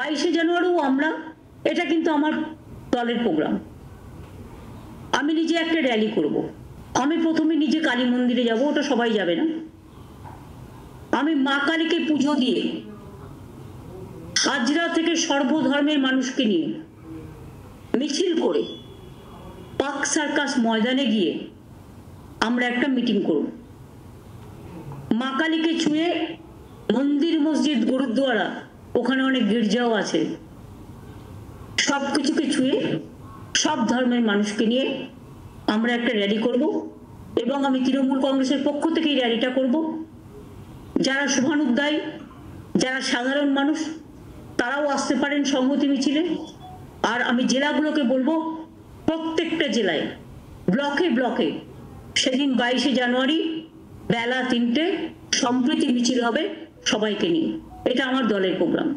22শে জানুয়ারিও আমরা, এটা কিন্তু আমার দলের প্রোগ্রাম। আমি নিজে একটা র্যালি করব। আমি প্রথমে নিজে কালী মন্দিরে যাব, ওটা সবাই যাবে না। আমি মা কালীকে পুজো দিয়ে হাজরা থেকে সর্বধর্মের মানুষকে নিয়ে মিছিল করে পার্ক সার্কাস ময়দানে গিয়ে আমরা একটা মিটিং করব। মা কালীকে ছুঁয়ে মন্দির, মসজিদ, গুরুদ্বারা, ওখানে অনেক গির্জাও আছে, সবকিছুকে ছুঁয়ে সব ধর্মের মানুষকে নিয়ে আমরা একটা র্যালি করব। এবং আমি তৃণমূল কংগ্রেসের পক্ষ থেকে এই র্যালিটা করব। যারা শুভানুধ্যায়ী, যারা সাধারণ মানুষ, তারাও আসতে পারেন সংহতি মিছিলে। আর আমি জেলাগুলোকে বলবো, প্রত্যেকটা জেলায় ব্লকে ব্লকে সেদিন 22শে জানুয়ারি বেলা 3টে সম্প্রীতি মিছিল হবে সবাইকে নিয়ে। এটা আমার দলের প্রোগ্রাম।